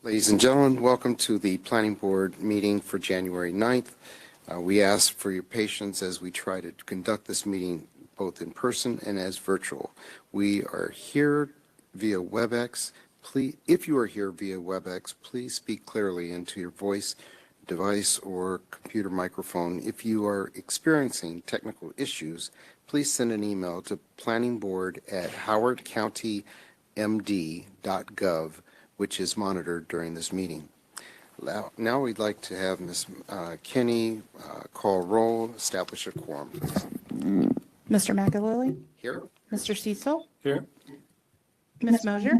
Ladies and gentlemen, welcome to the Planning Board meeting for January 9th. We ask for your patience as we try to conduct this meeting both in person and as virtual. We are here via WebEx. If you are here via WebEx, please speak clearly into your voice device or computer microphone. If you are experiencing technical issues, please send an email to planningboard@howardcountymd.gov, which is monitored during this meeting. Now we'd like to have Ms. Kinney call roll, establish a quorum, please. Mr. McAlilly? Here. Mr. Cecil? Here. Ms. Mosier?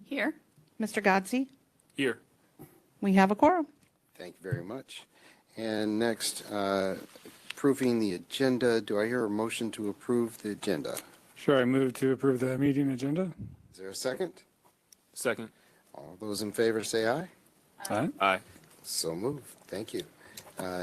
Here. Mr. Godsey? Here. We have a quorum. Thank you very much. And next, approving the agenda. Do I hear a motion to approve the agenda? Sure, I move to approve the meeting agenda. Is there a second? Second. All those in favor say aye. Aye. Aye. So moved. Thank you.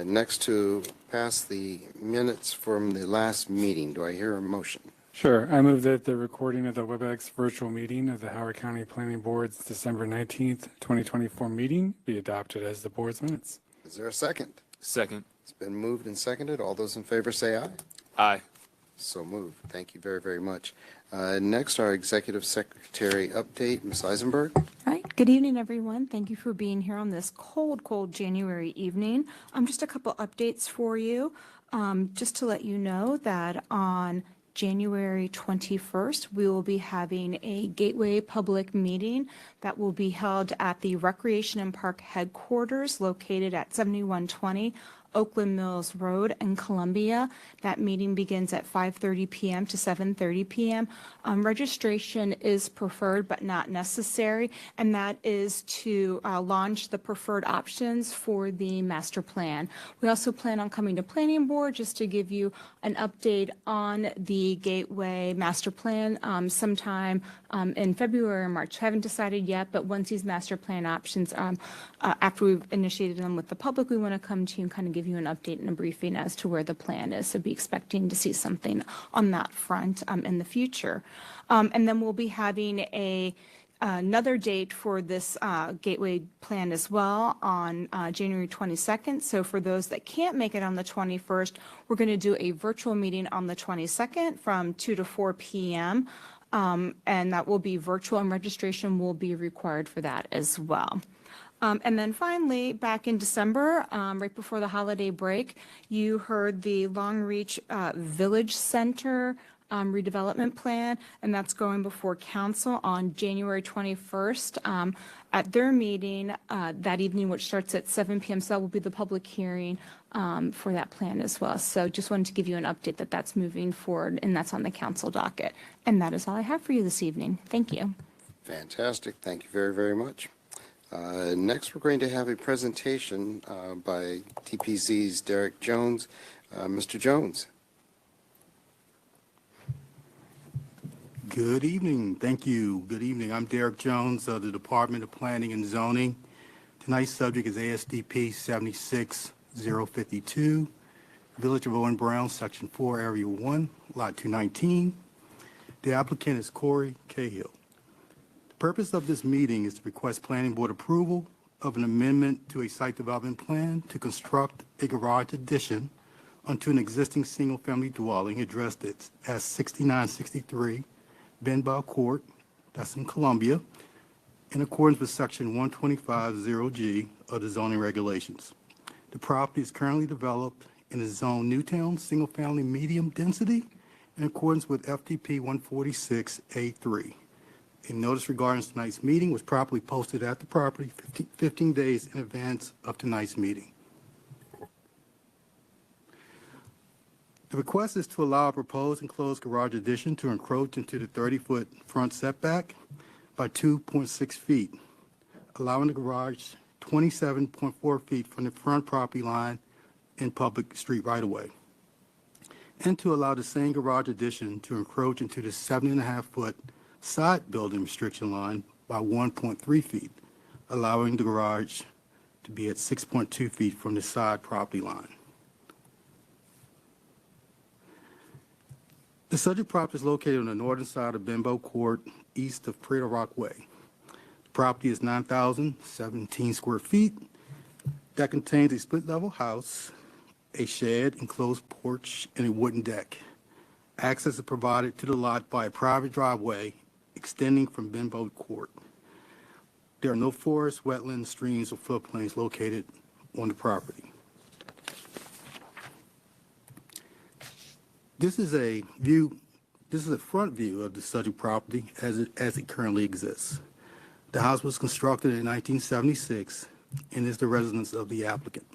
Next, to pass the minutes from the last meeting. Do I hear a motion? Sure, I move that the recording of the WebEx virtual meeting of the Howard County Planning Board's December 19th, 2024 meeting be adopted as the board's minutes. Is there a second? Second. It's been moved and seconded. All those in favor say aye. Aye. So moved. Thank you very, very much. Next, our Executive Secretary update, Ms. Eisenberg. All right. Good evening, everyone. Thank you for being here on this cold January evening. Just a couple updates for you. Just to let you know that on January 21st, we will be having a Gateway public meeting that will be held at the Recreation and Park headquarters located at 7120 Oakland Mills Road in Columbia. That meeting begins at 5:30 p.m. to 7:30 p.m. Registration is preferred but not necessary, and that is to launch the preferred options for the master plan. We also plan on coming to Planning Board just to give you an update on the Gateway master plan sometime in February or March. Haven't decided yet, but once these master plan options, after we've initiated them with the public, we want to come to you and kind of give you an update and a briefing as to where the plan is. So be expecting to see something on that front in the future. And then we'll be having another date for this Gateway plan as well on January 22nd. So for those that can't make it on the 21st, we're going to do a virtual meeting on the 22nd from 2 to 4 p.m. And that will be virtual, and registration will be required for that as well. And then finally, back in December, right before the holiday break, you heard the Long Reach Village Center redevelopment plan, and that's going before council on January 21st at their meeting that evening, which starts at 7 p.m. So that will be the public hearing for that plan as well. So just wanted to give you an update that that's moving forward, and that's on the council docket. And that is all I have for you this evening. Thank you. Fantastic. Thank you very, very much. Next, we're going to have a presentation by TPZ's Derek Jones. Mr. Jones. Good evening. Thank you. Good evening. I'm Derek Jones of the Department of Planning and Zoning. Tonight's subject is ASDP 76052, Village of Owen Brown, Section 4, Area 1, Lot 219. The applicant is Corey Cahill. The purpose of this meeting is to request Planning Board approval of an amendment to a site development plan to construct a garage addition onto an existing single-family dwelling addressed as 6963 Benbow Court, that's in Columbia, in accordance with Section 125.0G of the zoning regulations. The property is currently developed in the zone Newtown single-family medium density in accordance with FDP 146A3. A notice regarding tonight's meeting was properly posted at the property 15 days in advance of tonight's meeting. The request is to allow a proposed enclosed garage addition to encroach into the 30-foot front setback by 2.6 feet, allowing the garage 27.4 feet from the front property line in public street right-of-way, and to allow the same garage addition to encroach into the 7.5-foot side building restriction line by 1.3 feet, allowing the garage to be at 6.2 feet from the side property line. The subject property is located on the northern side of Benbow Court, east of Prairie Rock Way. The property is 9,017 square feet. That contains a split-level house, a shed, enclosed porch, and a wooden deck. Access is provided to the lot by a private driveway extending from Benbow Court. There are no forests, wetlands, streams, or floodplains located on the property. This is a front view of the subject property as it currently exists. The house was constructed in 1976 and is the residence of the applicant.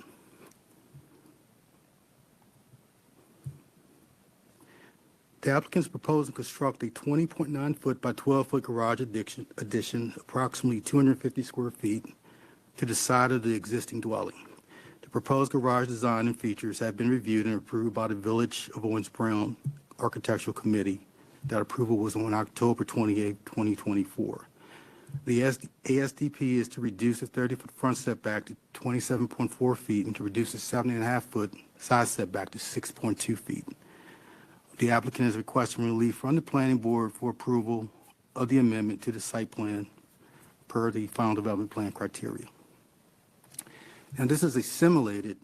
The applicant is proposing to construct a 20.9-foot by 12-foot garage addition, approximately 250 square feet, to the side of the existing dwelling. The proposed garage design and features have been reviewed and approved by the Village of Owens Brown Architectural Committee. That approval was on October 28, 2024. The ASDP is to reduce the 30-foot front setback to 27.4 feet and to reduce the 7.5-foot side setback to 6.2 feet. The applicant is requesting relief from the planning board for approval of the amendment to the site plan per the final development plan criteria. And this is a simulated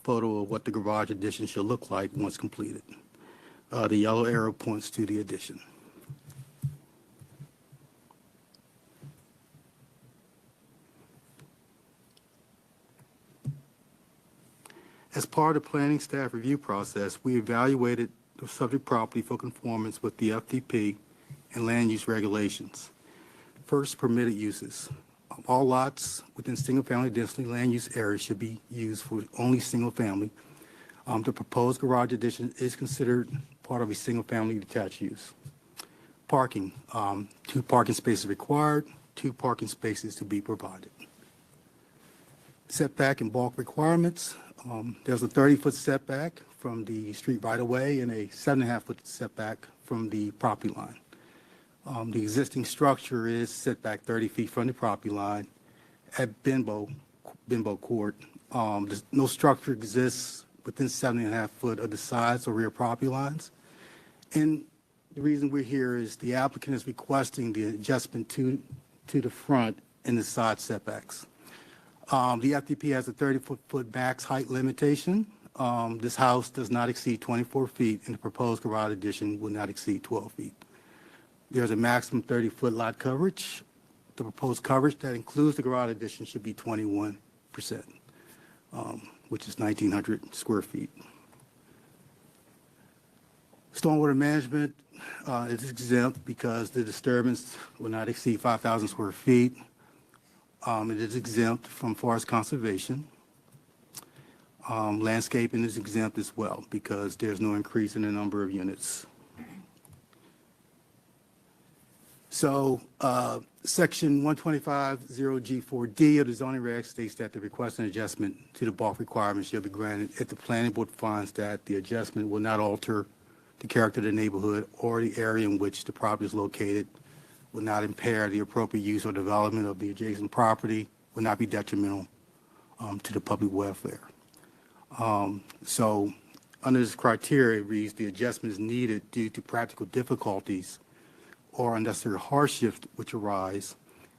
photo of what the garage addition should look like once completed. The yellow arrow points to the addition. As part of the planning staff review process, we evaluated the subject property for conformance with the FDP and land use regulations. First, permitted uses. All lots within single-family density land use areas should be used for only single-family. The proposed garage addition is considered part of a single-family detached use. Parking, 2 parking spaces required, 2 parking spaces to be provided. Setback and bulk requirements. There's a 30-foot setback from the street right-of-way and a 7.5-foot setback from the property line. The existing structure is set back 30 feet from the property line at Benbow Court. No structure exists within 7.5 foot of the sides or rear property lines. And the reason we're here is the applicant is requesting the adjustment to the front and the side setbacks. The FDP has a 30-foot max height limitation. This house does not exceed 24 feet, and the proposed garage addition will not exceed 12 feet. There's a maximum 30-foot lot coverage. The proposed coverage that includes the garage addition should be 21%, which is 1,900 square feet. Stormwater management is exempt because the disturbance will not exceed 5,000 square feet. It is exempt from forest conservation. Landscaping is exempt as well because there's no increase in the number of units. So Section 125.0G4D of the zoning regs states that the request and adjustment to the bulk requirements shall be granted if the planning board finds that the adjustment will not alter the character of the neighborhood or the area in which the property is located, will not impair the appropriate use or development of the adjacent property, will not be detrimental to the public welfare. So under this criteria, it reads the adjustment is needed due to practical difficulties or unnecessary hardships which arise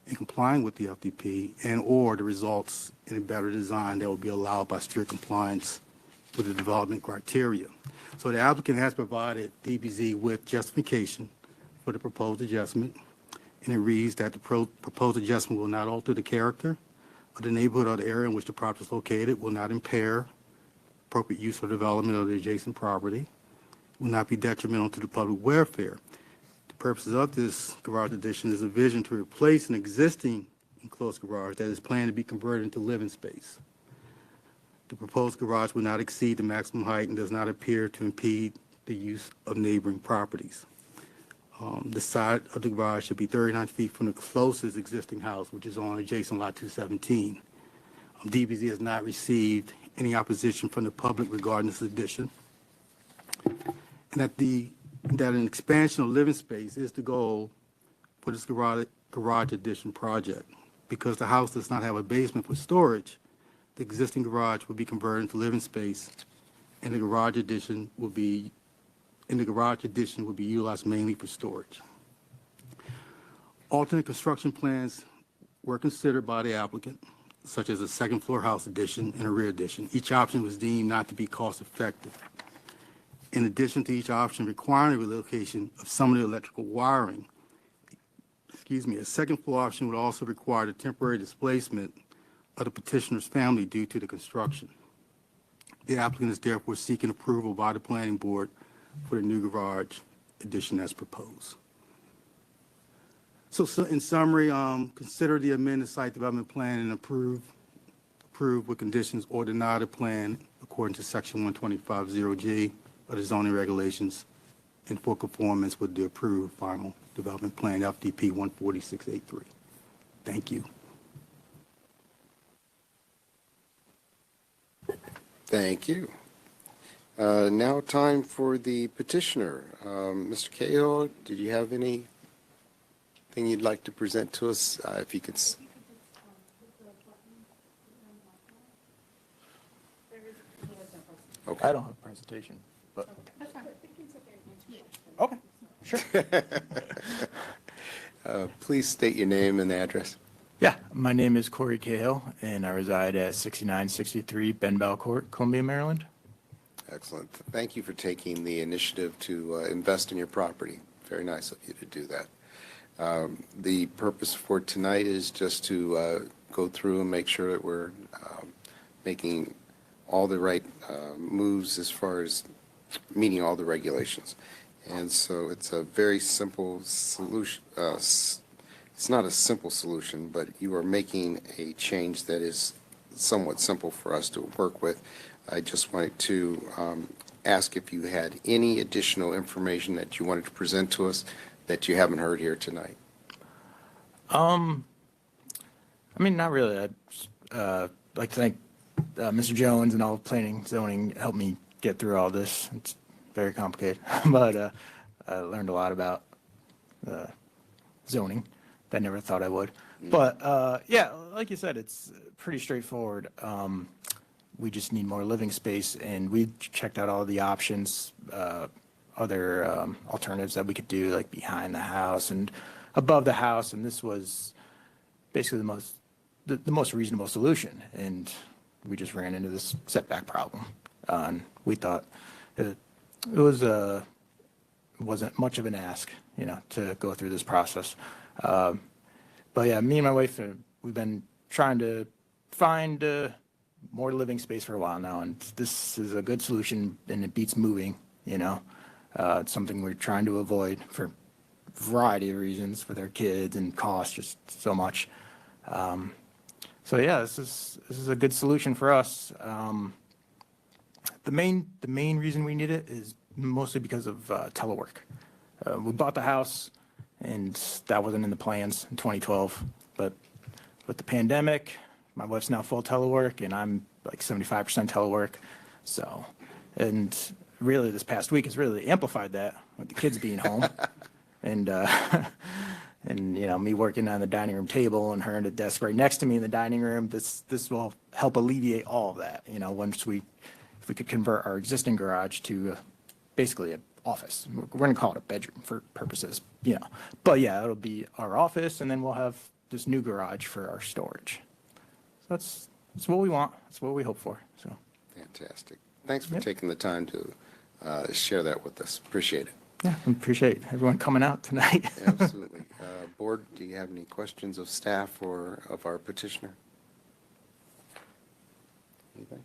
in complying with the FDP and or the results in a better design that will be allowed by strict compliance with the development criteria. So the applicant has provided DBZ with justification for the proposed adjustment, and it reads that the proposed adjustment will not alter the character of the neighborhood or the area in which the property is located, will not impair appropriate use or development of the adjacent property, will not be detrimental to the public welfare. The purposes of this garage addition is a vision to replace an existing enclosed garage that is planned to be converted into living space. The proposed garage will not exceed the maximum height and does not appear to impede the use of neighboring properties. The side of the garage should be 39 feet from the closest existing house, which is on adjacent lot 217. DBZ has not received any opposition from the public regarding this addition. And that an expansion of living space is the goal for this garage addition project. Because the house does not have a basement for storage, the existing garage will be converted into living space, and the garage addition will be utilized mainly for storage. Alternate construction plans were considered by the applicant, such as a second floor house addition and a rear addition. Each option was deemed not to be cost-effective. In addition to each option requiring a relocation of some of the electrical wiring, a second floor option would also require the temporary displacement of the petitioner's family due to the construction. The applicant is therefore seeking approval by the planning board for the new garage addition as proposed. So in summary, consider the amended site development plan and approve with conditions or deny the plan according to section 125.0G of the zoning regulations in full conformance with the approved final development plan FDP 14683. Thank you. Thank you. Now time for the petitioner. Mr. Cahill, did you have anything you'd like to present to us? If you could. I don't have a presentation, but. Okay, sure. Please state your name and address. Yeah, my name is Corey Cahill, and I reside at 6963 Ben Bell Court, Columbia, Maryland. Excellent. Thank you for taking the initiative to invest in your property. Very nice of you to do that. The purpose for tonight is just to go through and make sure that we're making all the right moves as far as meeting all the regulations. And so it's a very simple solution. It's not a simple solution, but you are making a change that is somewhat simple for us to work with. I just wanted to ask if you had any additional information that you wanted to present to us that you haven't heard here tonight. I mean, not really. I'd like to thank Mr. Jones and all of planning zoning helped me get through all this. It's very complicated, but I learned a lot about zoning that I never thought I would. But yeah, like you said, it's pretty straightforward. We just need more living space, and we checked out all the options, other alternatives that we could do, like behind the house and above the house, and this was basically the most reasonable solution. And we just ran into this setback problem, and we thought it wasn't much of an ask, to go through this process. But yeah, me and my wife, we've been trying to find more living space for a while now, and this is a good solution, and it beats moving, It's something we're trying to avoid for a variety of reasons, for their kids and cost, just so much. So yeah, this is a good solution for us. The main reason we need it is mostly because of telework. We bought the house, and that wasn't in the plans in 2012. But with the pandemic, my wife's now full telework, and I'm like 75% telework. So, and really this past week has really amplified that with the kids being home, and me working on the dining room table and her at a desk right next to me in the dining room. This will help alleviate all of that. If we could convert our existing garage to basically an office. We're going to call it a bedroom for purposes, But yeah, it'll be our office, and then we'll have this new garage for our storage. So that's what we want. That's what we hope for. So Fantastic. Thanks for taking the time to share that with us. Appreciate it. yeah, I appreciate everyone coming out tonight. Absolutely. Board, do you have any questions of staff or of our petitioner? Anything?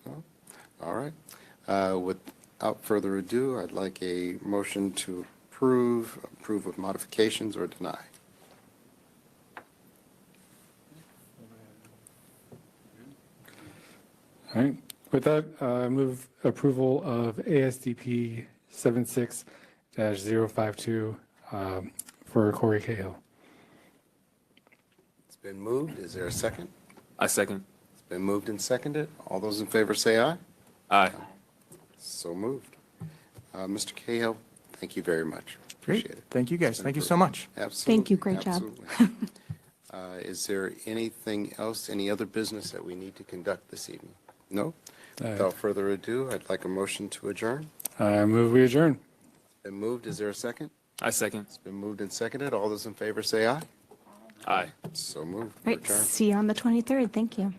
No? All right. Without further ado, I'd like a motion to approve with modifications, or deny. All right. With that, I move approval of ASDP 76-052 for Corey Cahill. It's been moved. Is there a second? I second. It's been moved and seconded. All those in favor say aye. Aye. So moved. Mr. Cahill, thank you very much. Great. Appreciate it. Thank you guys. Thank you so much. Absolutely. Thank you. Great job. Absolutely. Is there anything else, any other business that we need to conduct this evening? No? Without further ado, I'd like a motion to adjourn. I move we adjourn. Been moved. Is there a second? I second. It's been moved and seconded. All those in favor say aye. Aye. So moved. Right, Adjourned. see you on the 23rd. Thank you.